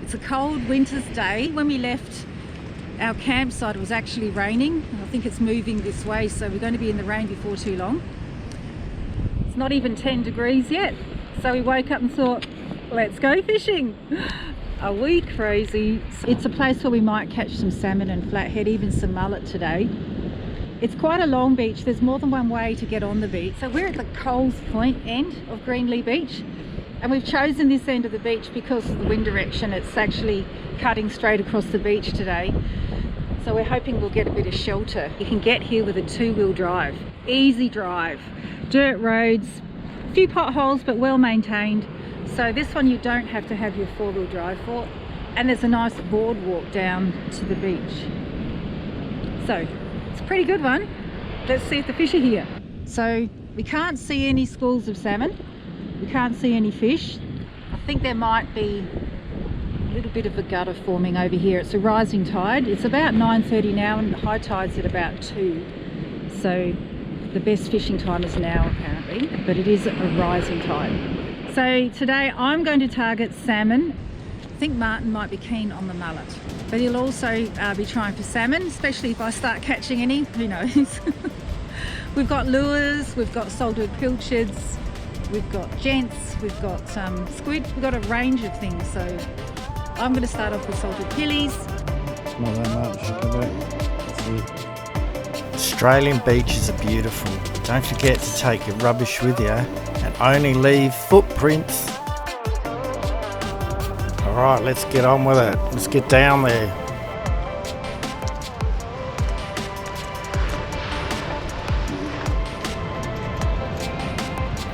It's a cold winter's day. When we left our campsite, it was actually raining. I think it's moving this way, so we're going to be in the rain before too long. It's not even 10 degrees yet. So we woke up and thought, let's go fishing. Are we crazy? It's a place where we might catch some salmon and flathead, even some mullet today. It's quite a long beach. There's more than one way to get on the beach. So we're at the Coles Point end of Greenlee Beach, and we've chosen this end of the beach because of the wind direction. It's actually cutting straight across the beach today. So we're hoping we'll get a bit of shelter. You can get here with a 2-wheel drive. Easy drive. Dirt roads, a few potholes, but well maintained. So this one you don't have to have your 4-wheel drive for. And there's a nice boardwalk down to the beach. So it's a pretty good one. Let's see if the fish are here. So we can't see any schools of salmon. We can't see any fish. I think there might be a little bit of a gutter forming over here. It's a rising tide. It's about 9:30 now and the high tide's at about 2. So the best fishing time is now apparently, but it is a rising tide. So today I'm going to target salmon. I think Martin might be keen on the mullet, but he'll also be trying for salmon, especially if I start catching any, who knows. We've got lures, we've got salted pilchards, we've got gents, we've got squid, we've got a range of things. So I'm going to start off with salted pillies. Not that much. Australian beaches are beautiful. Don't forget to take your rubbish with you and only leave footprints. Alright, let's get on with it. Let's get down there.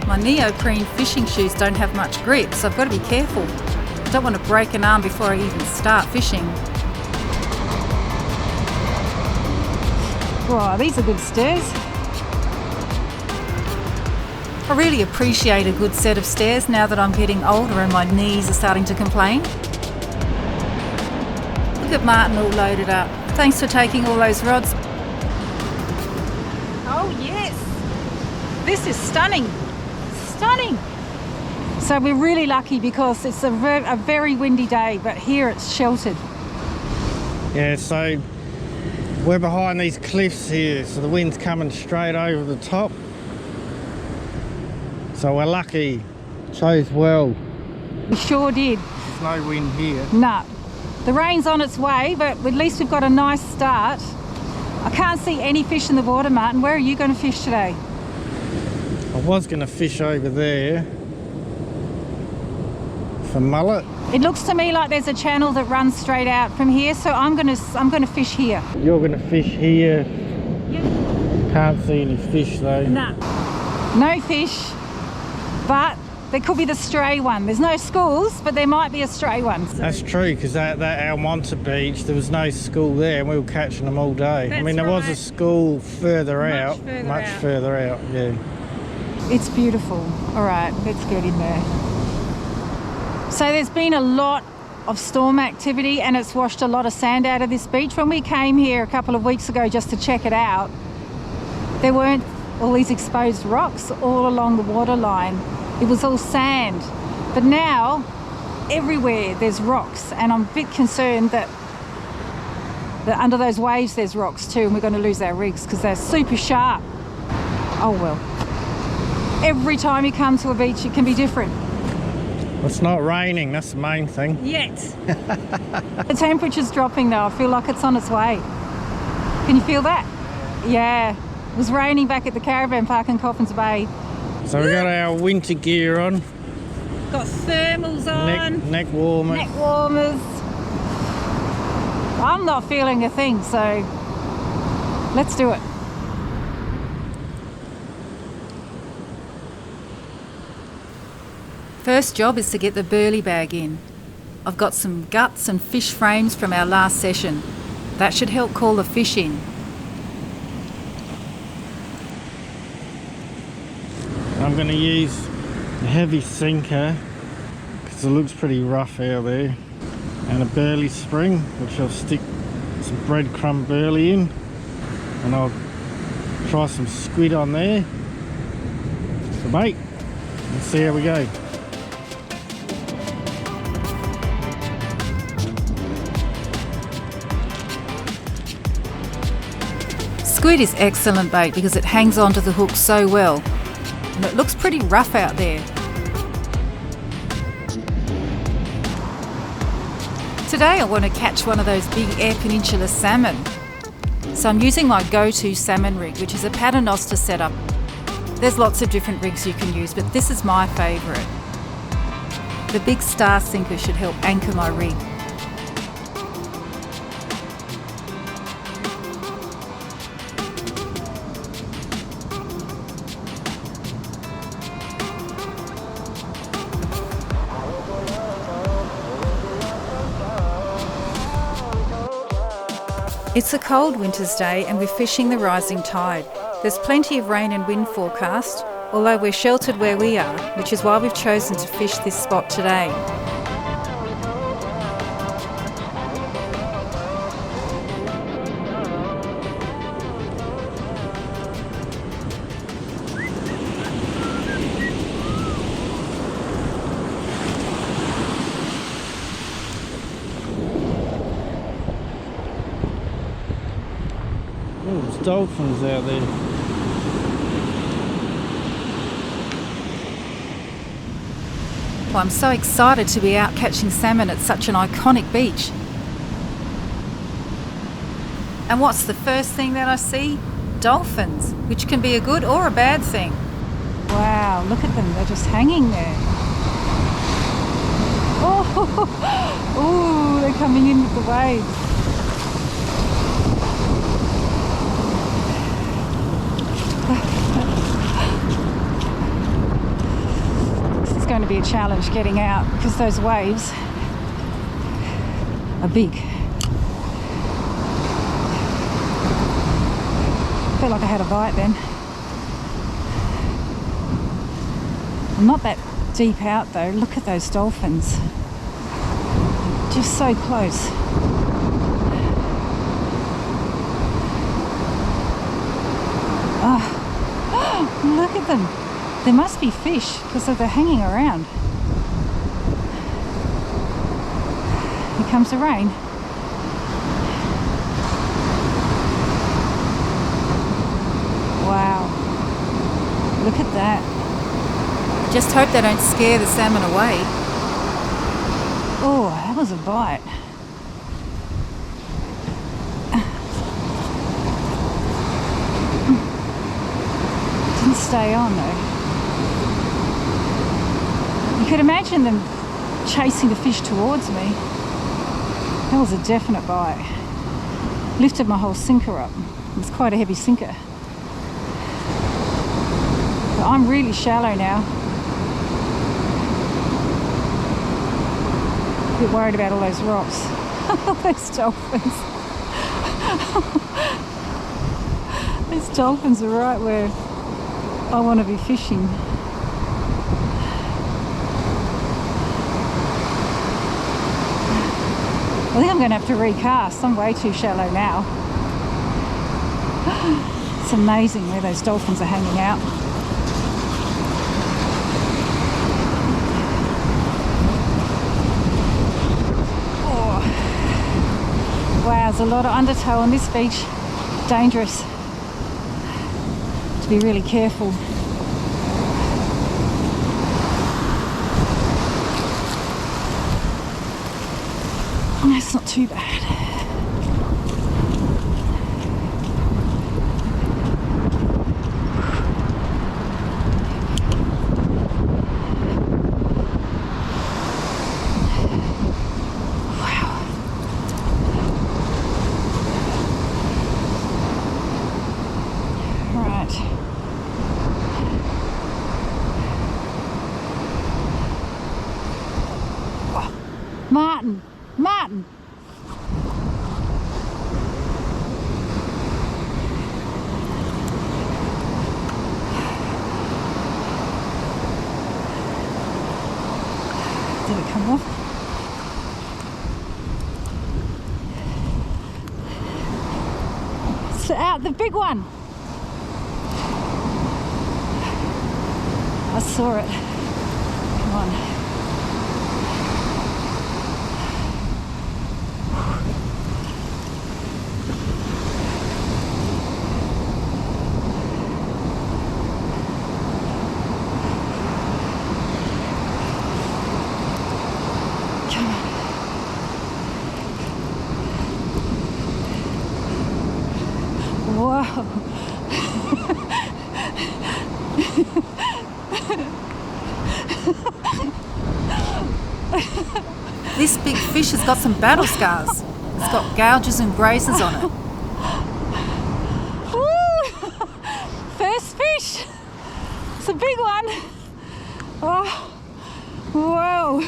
My neoprene fishing shoes don't have much grip, so I've got to be careful. I don't want to break an arm before I even start fishing. Wow, these are good stairs. I really appreciate a good set of stairs now that I'm getting older and my knees are starting to complain. Look at Martin all loaded up. Thanks for taking all those rods. Oh yes, this is stunning. Stunning. So we're really lucky because it's a very windy day, but here it's sheltered. Yeah, so we're behind these cliffs here, so the wind's coming straight over the top. So we're lucky. Chose well. We sure did. There's no wind here. Nah. The rain's on its way, but at least we've got a nice start. I can't see any fish in the water, Martin. Where are you going to fish today? I was going to fish over there for mullet. It looks to me like there's a channel that runs straight out from here, so I'm going to fish here. You're going to fish here. Yep. Can't see any fish though. Nah. No fish. But there could be the stray one. There's no schools, but there might be a stray one. So. That's true, because at that Almonte beach there was no school there and we were catching them all day. That's I mean, there was a school further out, much further out, yeah. It's beautiful. All right, let's get in there. So there's been a lot of storm activity and it's washed a lot of sand out of this beach. When we came here a couple of weeks ago just to check it out, there weren't all these exposed rocks all along the waterline. It was all sand. But now, everywhere there's rocks, and I'm a bit concerned that under those waves there's rocks too, and we're going to lose our rigs because they're super sharp. Oh well. Every time you come to a beach, it can be different. It's not raining, that's the main thing. Yet. The temperature's dropping though. I feel like it's on its way. Can you feel that? Yeah. It was raining back at the caravan park in Coffins Bay. So we got our winter gear on. Got thermals on. Neck warmers. Neck warmers. I'm not feeling a thing, so let's do it. First job is to get the burley bag in. I've got some guts and fish frames from our last session. That should help call the fish in. I'm going to use a heavy sinker because it looks pretty rough out there, and a burley spring which I'll stick some breadcrumb burley in, and I'll try some squid on there for bait and see how we go. Squid is excellent bait because it hangs onto the hook so well. And it looks pretty rough out there. Today I want to catch one of those big Eyre Peninsula salmon. So I'm using my go-to salmon rig, which is a paternoster setup. There's lots of different rigs you can use, but this is my favourite. The big star sinker should help anchor my rig. It's a cold winter's day and we're fishing the rising tide. There's plenty of rain and wind forecast, although we're sheltered where we are, which is why we've chosen to fish this spot today. Oh, there's dolphins out there. Well, I'm so excited to be out catching salmon at such an iconic beach. And what's the first thing that I see? Dolphins, which can be a good or a bad thing. Wow, look at them, they're just hanging there. Oh, they're coming in with the waves. Going to be a challenge getting out because those waves are big. Felt like I had a bite then. I'm not that deep out though. Look at those dolphins. Just so close. Oh, look at them. There must be fish because they're hanging around. Here comes the rain. Wow. Look at that. Just hope they don't scare the salmon away. Oh, that was a bite. Didn't stay on though. You could imagine them chasing the fish towards me. That was a definite bite. Lifted my whole sinker up. It's quite a heavy sinker. But I'm really shallow now. A bit worried about all those rocks. Those dolphins. These dolphins are right where I want to be fishing. I think I'm going to have to recast. I'm way too shallow now. It's amazing where those dolphins are hanging out. Oh. Wow, there's a lot of undertow on this beach. Dangerous. To be really careful. That's not too bad. Wow. Right. Oh, Martin! Martin! Did it come off? It's out, the big one! I saw it. Come on. Wow. This big fish has got some battle scars. It's got gouges and grazes on it. Woo! First fish. It's a big one. Oh, whoa.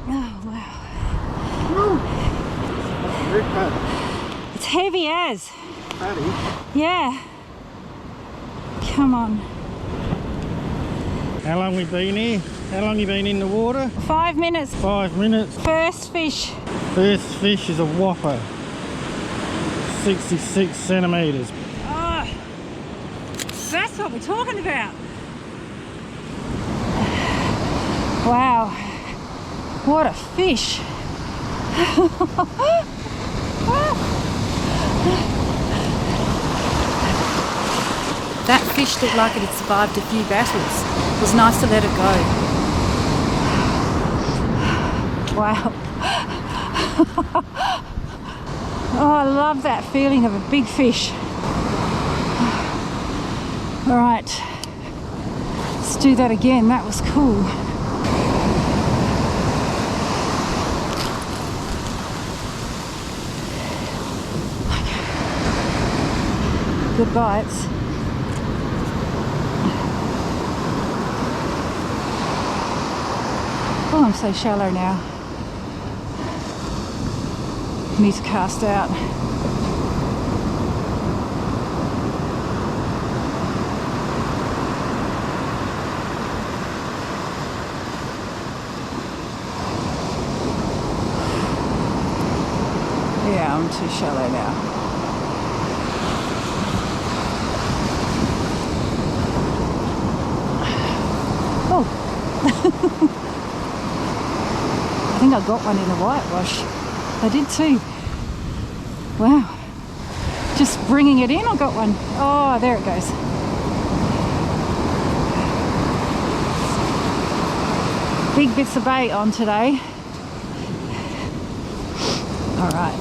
Oh, wow. It's heavy as. Fatty. Yeah. Come on. How long we been here? How long you been in the water? 5 minutes. 5 minutes. First fish. First fish is a whopper. 66 centimetres. Oh, that's what we're talking about. Wow. What a fish. That fish looked like it had survived a few battles. It was nice to let it go. Wow. Oh, I love that feeling of a big fish. All right, let's do that again. That was cool. Good bites. Oh, I'm so shallow now. Need to cast out. Yeah, I'm too shallow now. Oh. I think I got one in a whitewash. I did too. Wow. Just bringing it in, I got one. Oh, there it goes. Big bits of bait on today. All right.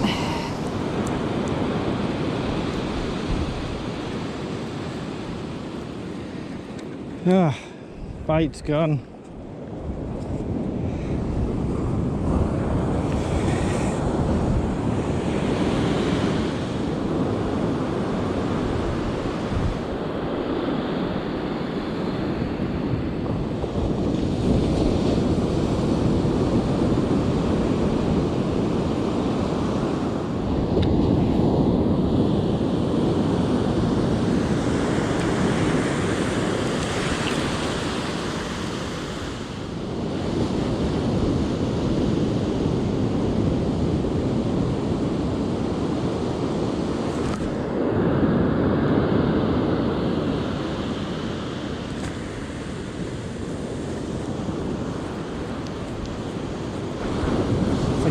Ah, bait's gone.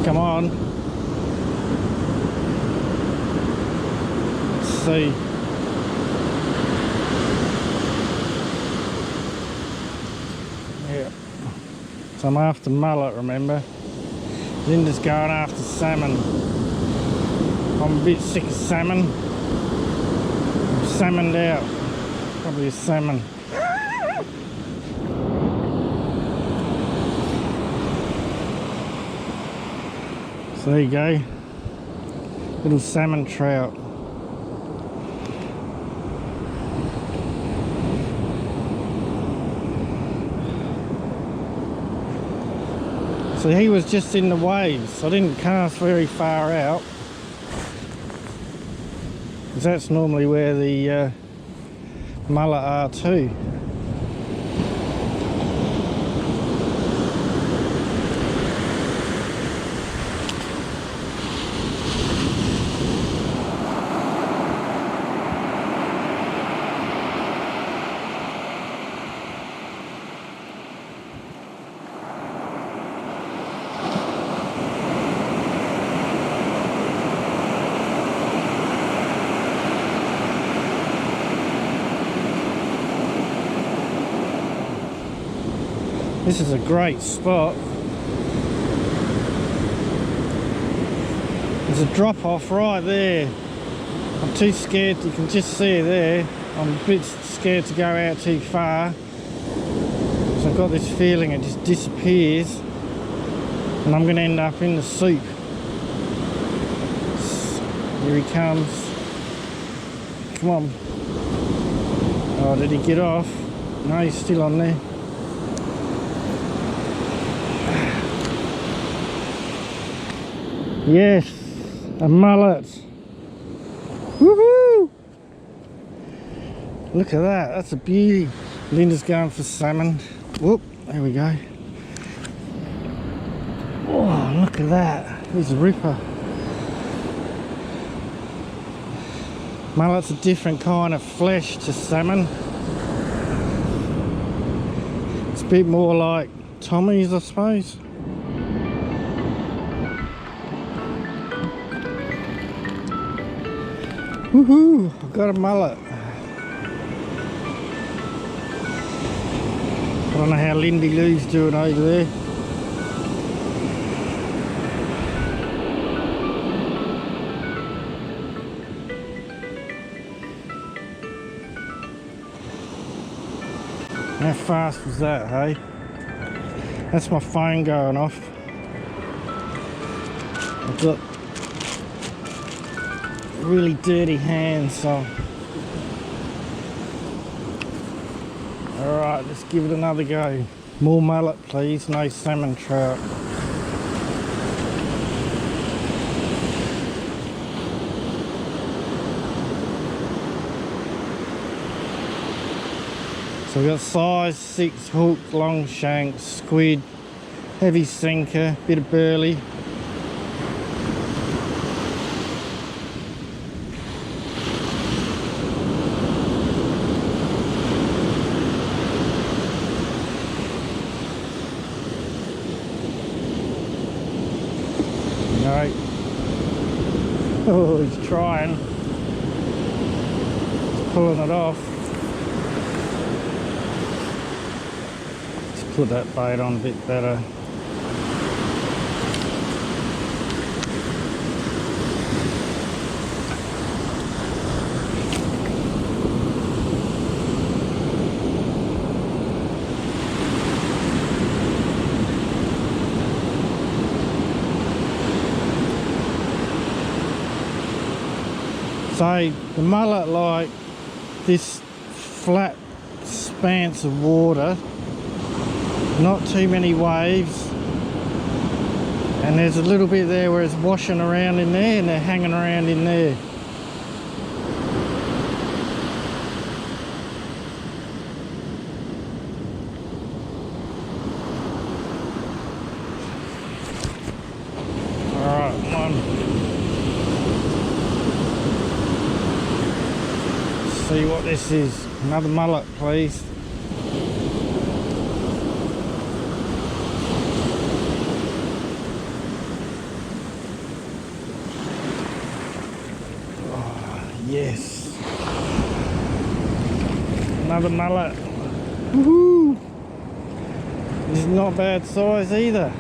Come on. Let's see. Yeah. So I'm after mullet, remember? Linda's going after salmon. I'm a bit sick of salmon. I'm salmoned out. Probably a salmon. So there you go, little salmon trout. So he was just in the waves. I didn't cast very far out, because that's normally where the mullet are too. This is a great spot. There's a drop off right there. I'm too scared, you can just see it there. I'm a bit scared to go out too far. So I've got this feeling it just disappears and I'm going to end up in the soup. Here he comes. Come on. Oh, did he get off? No, he's still on there. Yes, a mullet. Woohoo! Look at that, that's a beauty. Linda's going for salmon. Whoop, there we go. Oh, look at that. He's a ripper. Mullet's a different kind of flesh to salmon. It's a bit more like Tommy's, I suppose. Woohoo! I've got a mullet. I don't know how Lindy Lou's doing over there. How fast was that, hey? That's my phone going off. I've got really dirty hands, so. Alright, let's give it another go. More mullet, please, no salmon trout. So we've got size 6 hook, long shank, squid, heavy sinker, bit of burley. No. Oh, he's trying. He's pulling it off. Put that bait on a bit better. So the mullet like this flat expanse of water. Not too many waves, and there's a little bit there where it's washing around in there and they're hanging around in there. Alright, come on. Let's see what this is. Another mullet, please. Yes. Another mullet. Woohoo! This is not bad size either.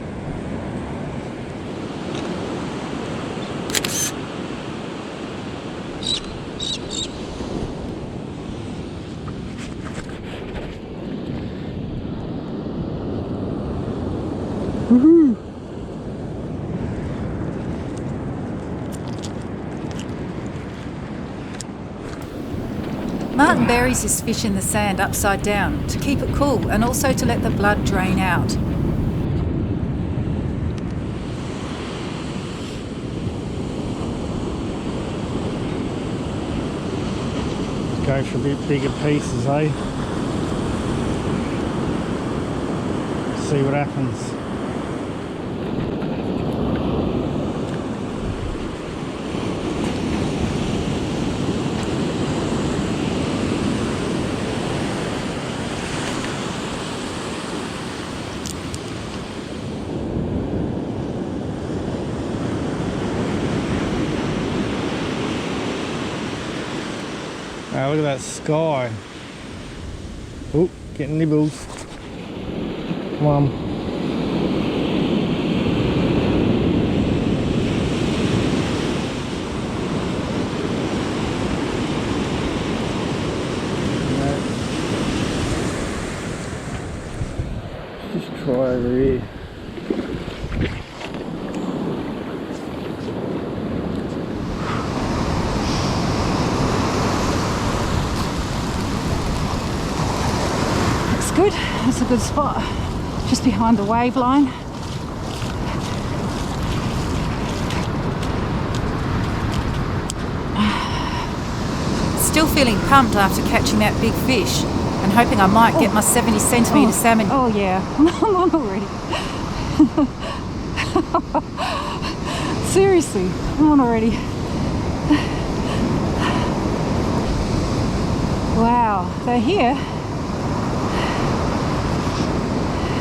Woohoo! Martin buries his fish in the sand upside down to keep it cool and also to let the blood drain out. Go for a bit bigger pieces, eh? See what happens. Oh, look at that sky. Oh, getting nibbles. one. Just try over here. Good, that's a good spot, just behind the wave line. Still feeling pumped after catching that big fish and hoping I might get my 70 centimetre salmon. Oh yeah, I'm on already. Seriously, I'm on already. Wow, they're here.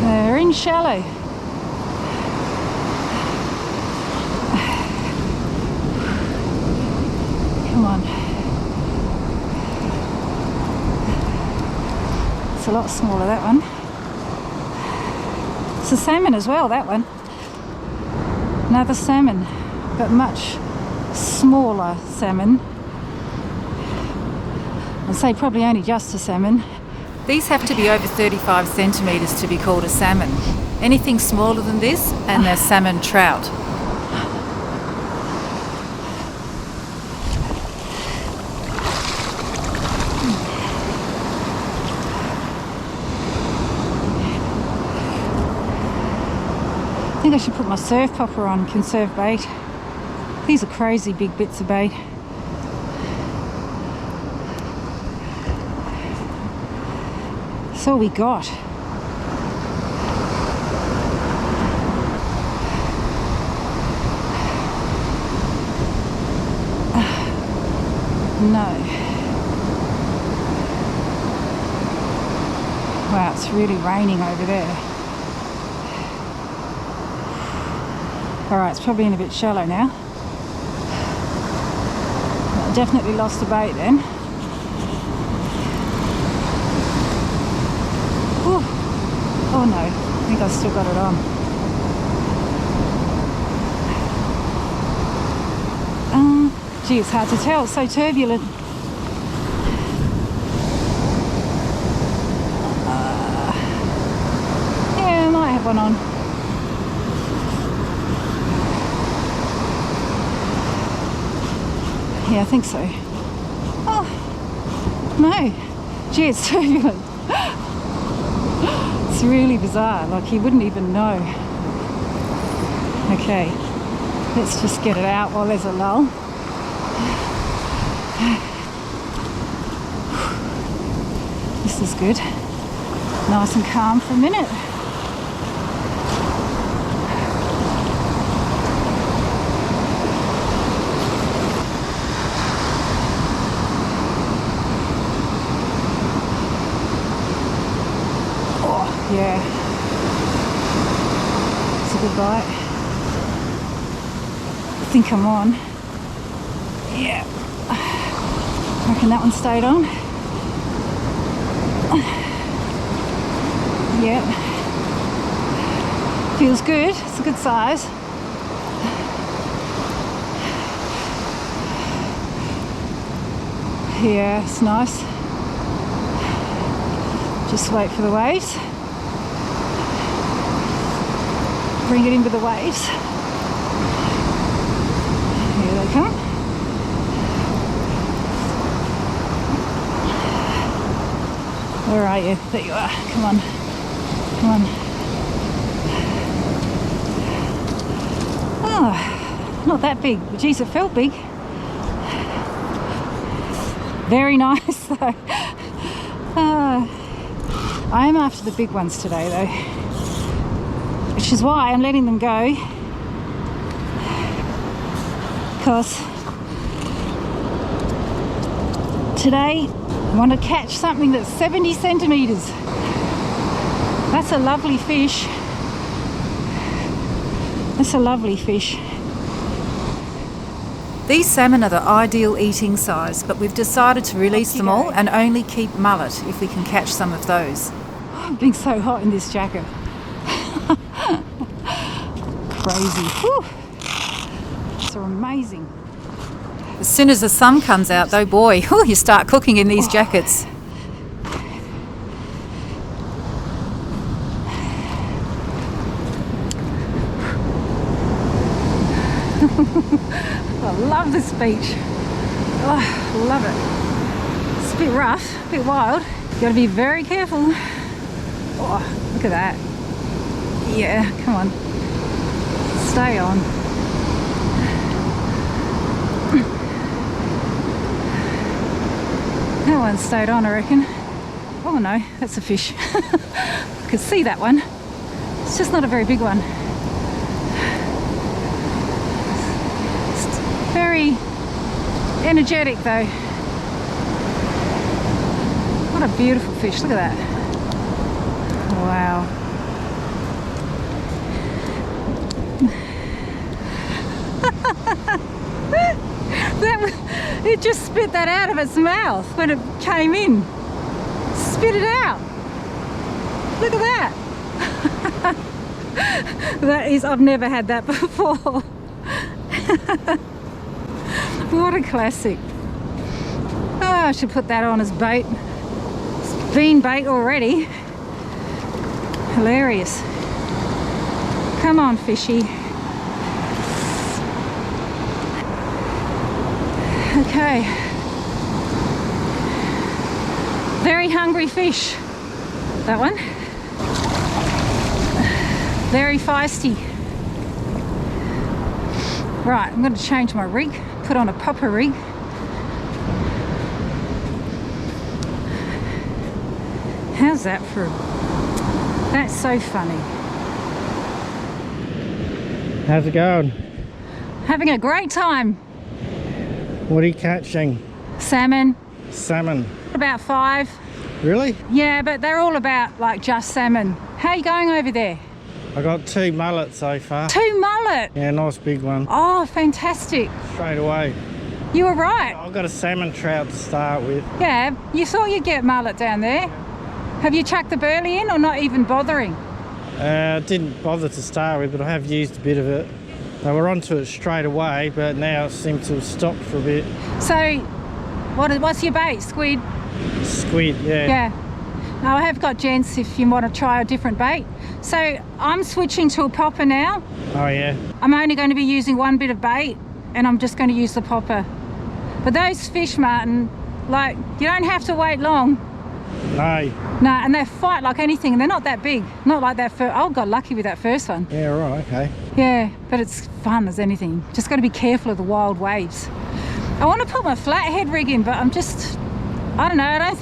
They're in shallow. Come on. It's a lot smaller, that one. It's a salmon as well, that one. Another salmon, but much smaller salmon. I'd say probably only just a salmon. These have to be over 35 centimetres to be called a salmon. Anything smaller than this and they're salmon trout. I think I should put my surf popper on, conserve bait. These are crazy big bits of bait. That's all we got. No. Wow, it's really raining over there. Alright, it's probably in a bit shallow now. I definitely lost a bait then. Ooh. Oh no, I think I've still got it on. Gee, it's hard to tell, it's so turbulent. Yeah, I might have one on. Yeah, I think so. Oh, no. Gee, it's turbulent. It's really bizarre, like you wouldn't even know. Okay, let's just get it out while there's a lull. This is good. Nice and calm for a minute. Oh, yeah. It's a good bite. I think I'm on. Yeah. I reckon that one stayed on. Yeah. Feels good. It's a good size. Yeah, it's nice. Just wait for the waves. Bring it in with the waves. Here they come. Where are you? There you are. Come on. Come on. Oh, not that big. Geez, it felt big. Very nice though. I am after the big ones today though, which is why I'm letting them go, because today I want to catch something that's 70 centimetres. That's a lovely fish. That's a lovely fish. These salmon are the ideal eating size, but we've decided to release them all and only keep mullet if we can catch some of those. It's been so hot in this jacket. crazy. Whew. These are amazing. As soon as the sun comes out, though, boy, you start cooking in these jackets. I love this beach. Oh, love it. It's a bit rough, a bit wild. Got to be very careful. Oh, look at that. Yeah, come on. Stay on. That one stayed on, I reckon. Oh no, that's a fish. I could see that one. It's just not a very big one. It's very energetic though. What a beautiful fish, look at that. Wow. It just spit that out of its mouth when it came in. Spit it out. Look at that. That is, I've never had that before. What a classic. Oh, I should put that on as bait. It's been bait already. Hilarious. Come on, fishy. Okay. Very hungry fish. That one. Very feisty. Right, I'm going to change my rig, put on a popper rig. How's that for? That's so funny. How's it going? Having a great time. What are you catching? Salmon. Salmon. About 5. Really? Yeah, but they're all about like just salmon. How are you going over there? I got 2 mullets so far. 2 mullet. Yeah, nice big one. Oh, fantastic. Straight away. You were right. I've got a salmon trout to start with. Yeah, you thought you'd get mullet down there. Have you chucked the burley in or not even bothering? Didn't bother to start with, but I have used a bit of it. They were onto it straight away, but now it seems to have stopped for a bit. So, what's your bait? Squid? Squid, yeah. Yeah. Now I have got gents if you want to try a different bait. So I'm switching to a popper now. Oh yeah. I'm only going to be using one bit of bait and I'm just going to use the popper. But those fish, Martin, like, you don't have to wait long. No. No, and they fight like anything, and they're not that big. Not like that first. I got lucky with that first one. Yeah, right, okay. Yeah, but it's fun as anything. Just got to be careful of the wild waves. I want to put my flathead rig in, but I'm just, I don't know. I don't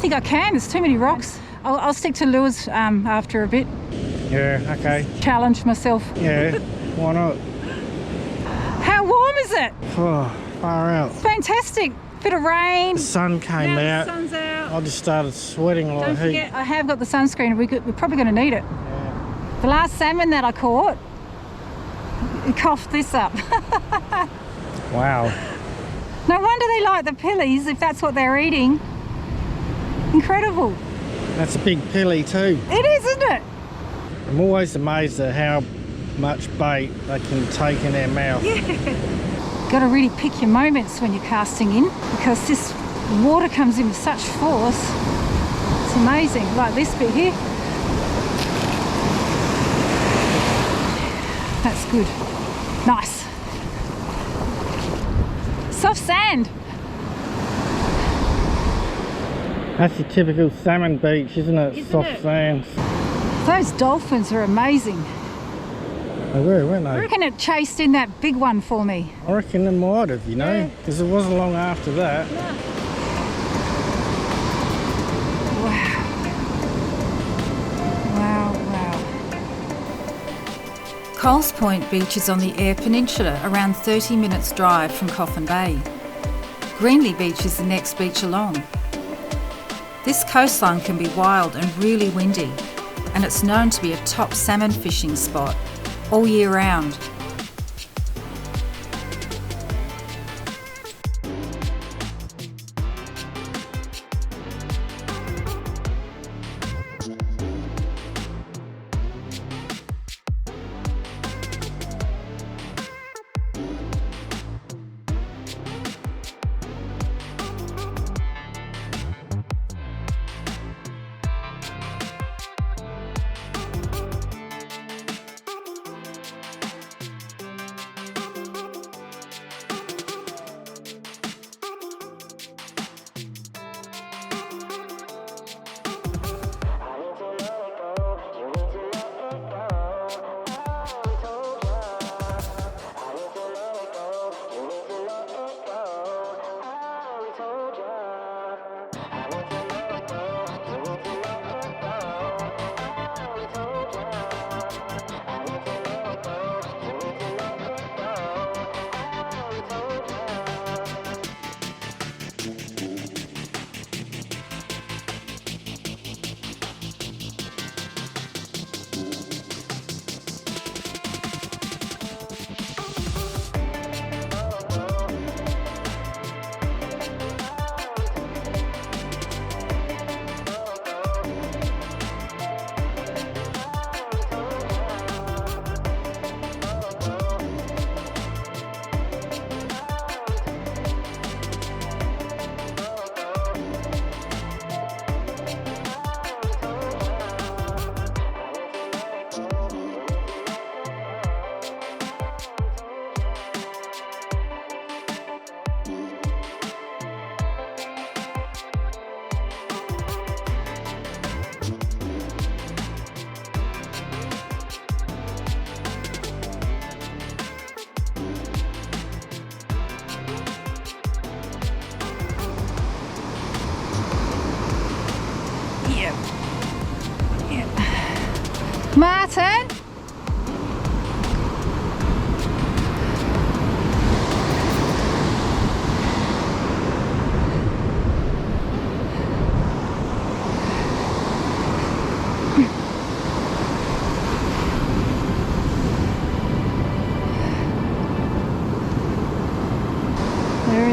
think I can. There's too many rocks. I'll stick to lures after a bit. Yeah, okay. Challenge myself. Yeah, why not? How warm is it? Oh, far out. Fantastic. Bit of rain. The sun came Now out. the sun's out. I just started sweating like Don't heat. forget, I have got the sunscreen. We're probably going to need it. Yeah. The last salmon that I caught, it coughed this up. Wow. No wonder they like the pillies if that's what they're eating. Incredible. That's a big pilly too. It is, isn't it? I'm always amazed at how much bait they can take in their mouth. Got to really pick your moments when you're casting in, because this water comes in with such force. It's amazing. Like this bit here. That's good. Nice. Soft sand. That's your typical salmon beach, isn't it? Isn't Soft it? sands. Those dolphins are amazing. They were, weren't I they? reckon it chased in that big one for me. I reckon they might have, you know, Yeah. because it wasn't long after that. Wow. Wow, wow. Coles Point Beach is on the Eyre Peninsula, around 30 minutes drive from Coffin Bay. Greenley Beach is the next beach along. This coastline can be wild and really windy, and it's known to be a top salmon fishing spot all year round.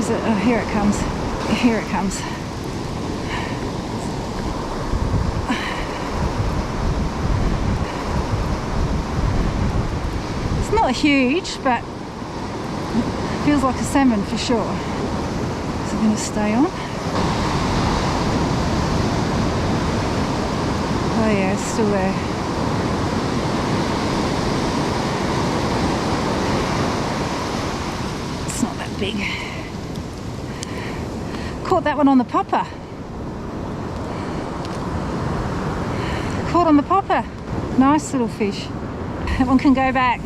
is it? Oh, here it comes. Here it comes. It's not huge, but it feels like a salmon for sure. Is it going to stay on? Oh yeah, it's still there. It's not that big. Caught that one on the popper. Caught on the popper. Nice little fish. That one can go back.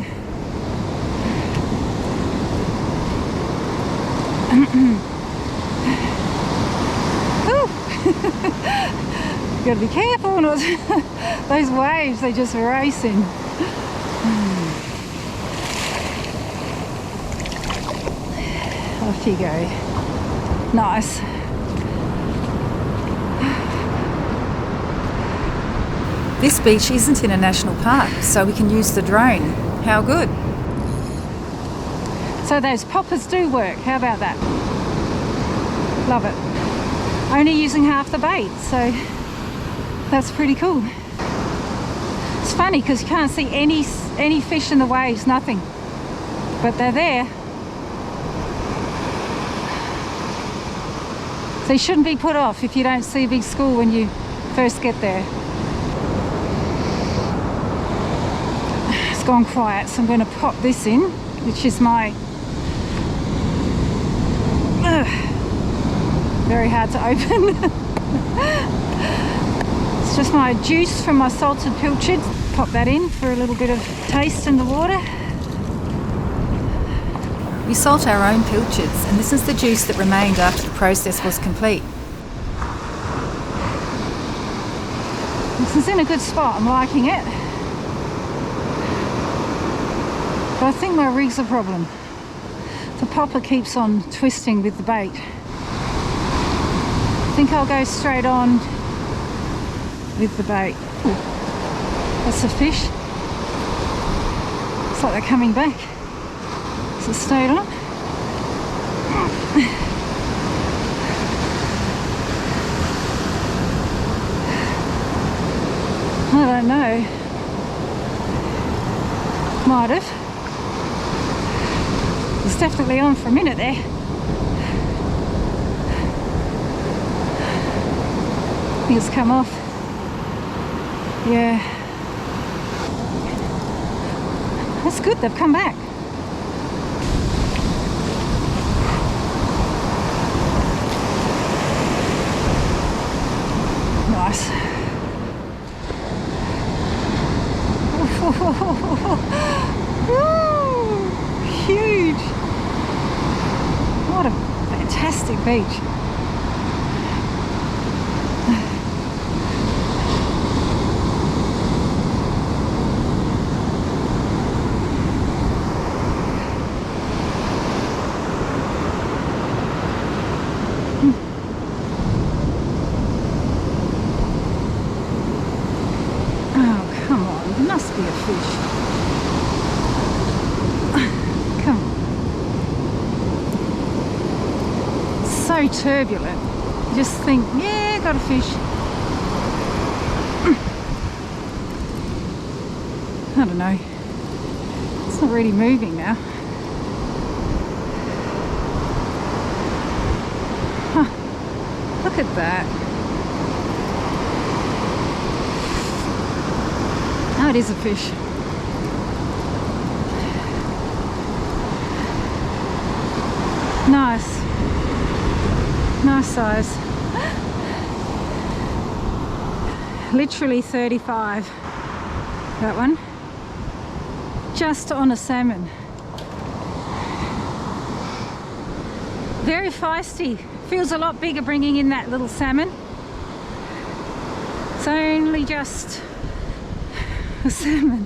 Got to be careful, not those waves, they're just racing. Off you go. Nice. This beach isn't in a national park, so we can use the drone. How good. So those poppers do work. How about that? Love it. Only using half the bait, so that's pretty cool. It's funny because you can't see any fish in the waves, nothing. But they're there. So you shouldn't be put off if you don't see a big school when you first get there. It's gone quiet, so I'm going to pop this in, which is my very hard to open. It's just my juice from my salted pilchard. Pop that in for a little bit of taste in the water. We salt our own pilchards, and this is the juice that remained after the process was complete. This is in a good spot, I'm liking it. But I think my rig's a problem. The popper keeps on twisting with the bait. I think I'll go straight on with the bait. Ooh, that's a fish. Looks like they're coming back. Is it stayed on? I don't know. Might have. It's definitely on for a minute there. I think it's come off. Yeah. That's good, they've come back. Nice. Woo, huge. What a fantastic beach. Must be a fish. Come on. So turbulent. You just think, yeah, got a fish. I don't know. It's not really moving now. Huh. Look at that. Oh, it is a fish. Nice. Nice size. Literally 35. That one. Just on a salmon. Very feisty. Feels a lot bigger bringing in that little salmon. It's only just a salmon.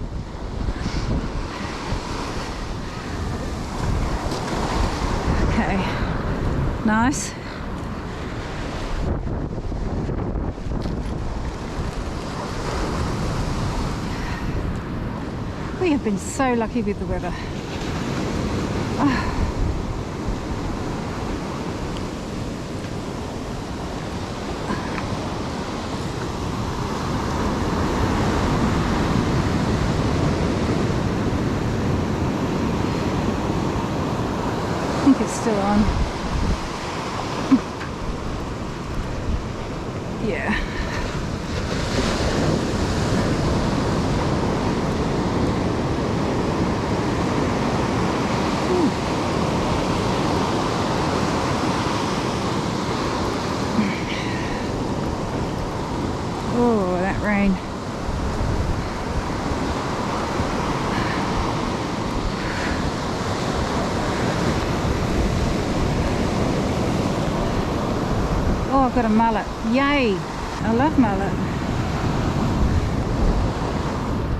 Okay, nice. We have been so lucky with the weather. Oh. Hold on. Yeah. Oh, that rain. Oh, I've got a mullet. Yay! I love mullet.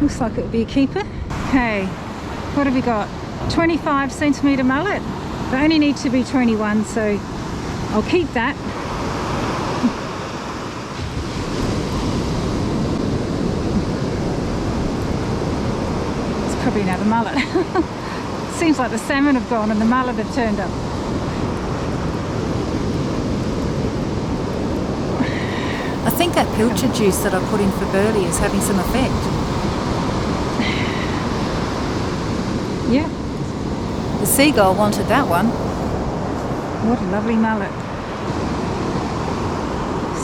Looks like it would be a keeper. Okay, what have we got? 25 centimetre mullet. They only need to be 21, so I'll keep that. It's probably another mullet. Seems like the salmon have gone and the mullet have turned up. I think that pilchard juice that I put in for burley is having some effect. Yeah, The seagull wanted that one. what a lovely mullet.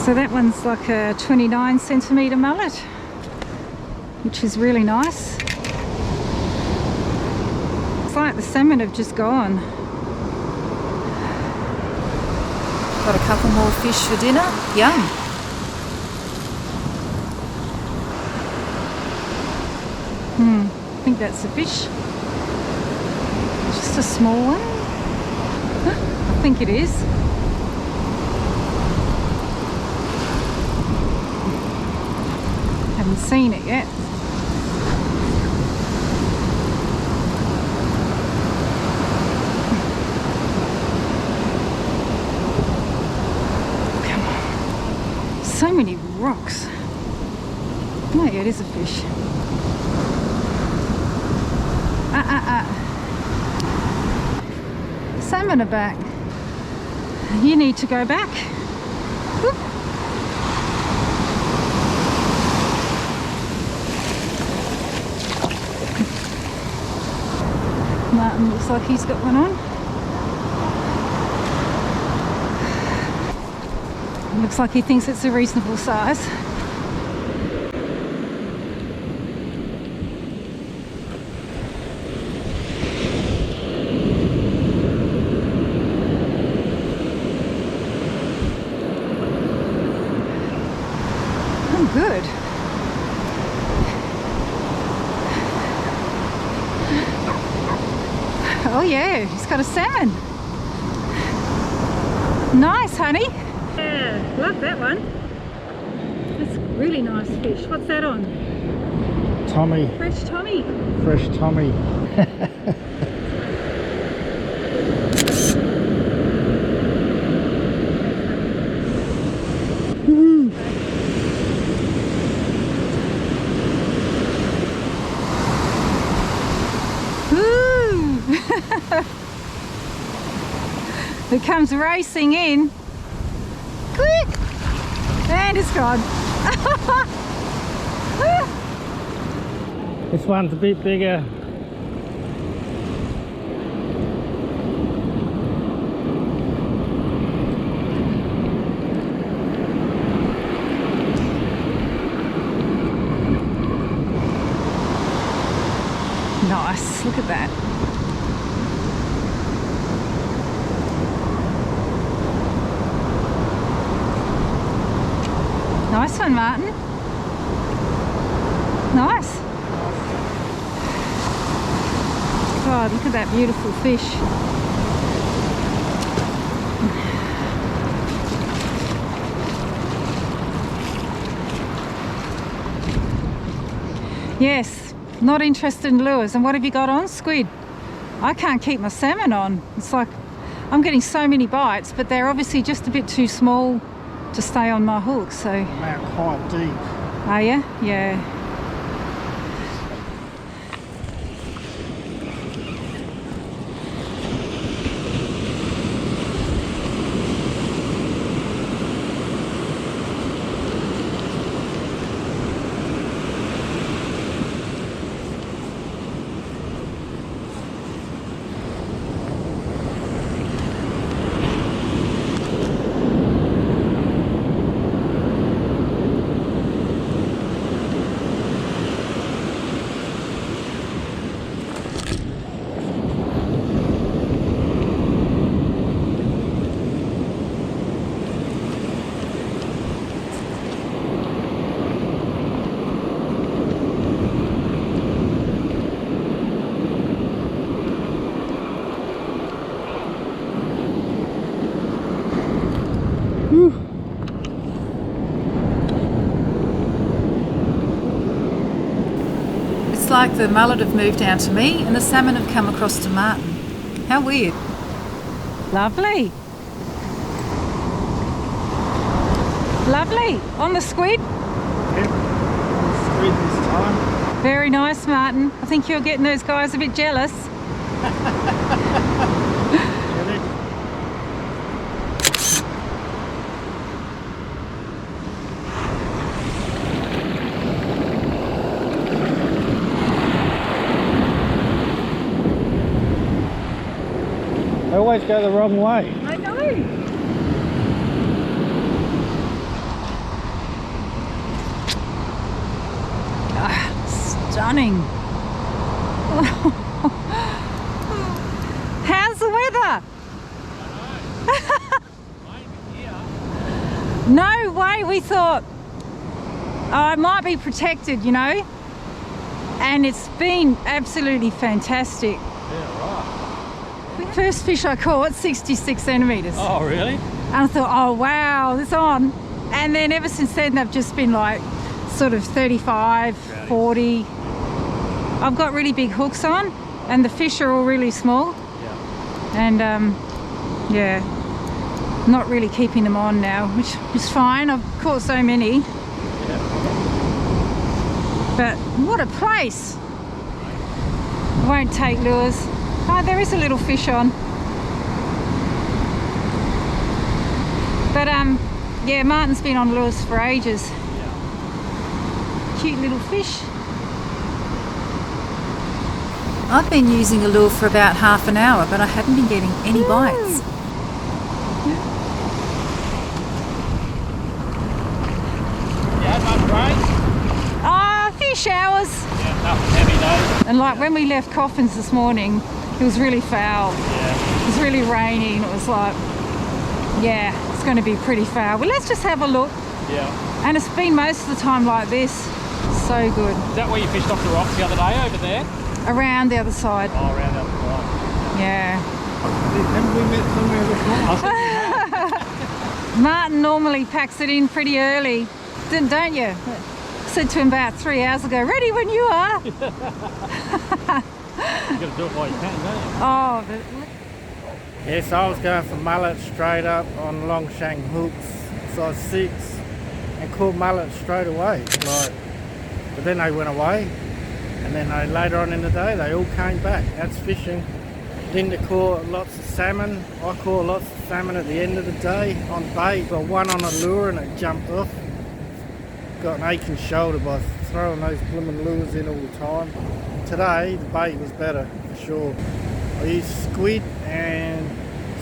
So that one's like a 29 centimetre mullet, which is really nice. It's like the salmon have just gone. Got a couple more fish for dinner. Yum. I think that's a fish. Just a small one. I think it is. Haven't seen it yet. Come on. So many rocks. Oh yeah, it is a fish. Salmon are back. You need to go back. Whoop. Martin looks like he's got one on. Looks like he thinks it's a reasonable size. Good. Oh yeah, he's got a salmon. Nice, honey. Yeah, love that one. That's a really nice fish. What's that on? Tommy. Fresh Tommy. Fresh Tommy. It comes racing in. Quick! And it's gone. This one's a bit bigger. Nice, look at that. Nice one, Martin. Nice. God, look at that beautiful fish. Yes, not interested in lures. And what have you got on? Squid. I can't keep my salmon on. It's like I'm getting so many bites, but they're obviously just a bit too small to stay on my hook, so. I'm out quite deep. Are you? Yeah. Looks like the mullet have moved down to me and the salmon have come across to Martin. How weird. Lovely. Lovely. On the squid. Yep. Squid this time. Very nice, Martin. I think you're getting those guys a bit jealous. They always go the wrong way. I know. Stunning. How's the weather? No way, we thought, oh, it might be protected, you know, and it's been absolutely fantastic. Yeah, right. The first fish I caught, 66 centimetres. Oh, really? And I thought, oh wow, it's on. And then ever since then, they've just been like sort of 35, 40. I've got really big hooks on, and the fish are all really small. Yeah. And yeah, not really keeping them on now, which is fine. I've caught so many. Yeah. But what a place. I won't take lures. Oh, there is a little fish on. But yeah, Martin's been on lures for ages. Yeah. Cute little fish. I've been using a lure for about half an hour, but I haven't been getting any bites. You had much rain? Ah, a few showers. Yeah, nothing heavy though. And like when we left Coffins this morning, it was really foul. Yeah. It was really rainy, and it was like, yeah, it's going to be pretty foul. Well, let's just have a look. Yeah. And it's been most of the time like this. So good. Is that where you fished off the rocks the other day over there? Around the other side. Oh, around the other side. Yeah. Haven't we met somewhere before? Martin normally packs it in pretty early, don't you? Said to him about 3 hours ago, ready when you are. You got to do it while you can, don't you? Oh, Yes, I was going for mullet straight up on long shank hooks, size 6, and caught mullet straight away. But then they went away, and then later on in the day they all came back. That's fishing. Linda caught lots of salmon. I caught lots of salmon at the end of the day on bait. Got one on a lure and it jumped off. Got an aching shoulder by throwing those blooming lures in all the time. Today the bait was better for sure. I used squid and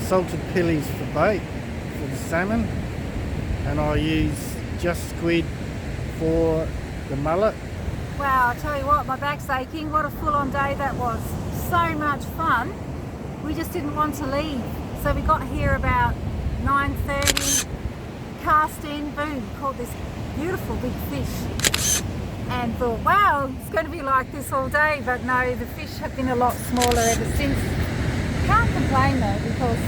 salted pillies for bait for the salmon, and I used just squid for the mullet. wow, I'll tell you what, my back's aching. What a full-on day that was. So much fun. We just didn't want to leave. So we got here about 9:30, cast in, boom, caught this beautiful big fish. And thought, wow, it's going to be like this all day. But no, the fish have been a lot smaller ever since. Can't complain though, because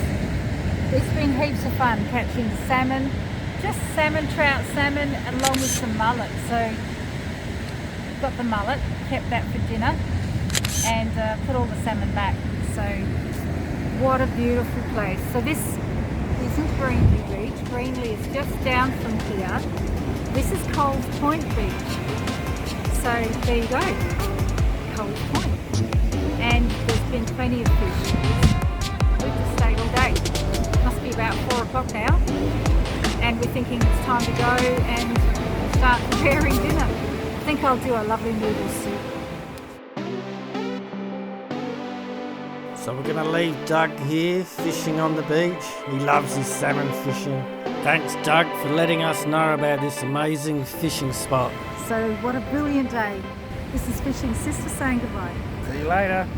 it's been heaps of fun catching salmon. Just salmon, trout, salmon, along with some mullet. So got the mullet, kept that for dinner, and put all the salmon back. So what a beautiful place. So this isn't Greenley Beach. Greenley is just down from here. This is Coles Point Beach. So there you go, Coles Point. And there's been plenty of fish. We've just stayed all day. Must be about 4 o'clock now. And we're thinking it's time to go and start preparing dinner. I think I'll do a lovely noodle soup. So we're going to leave Doug here fishing on the beach. He loves his salmon fishing. Thanks Doug for letting us know about this amazing fishing spot. So what a brilliant day. This is Fishing Sister saying goodbye. See you later.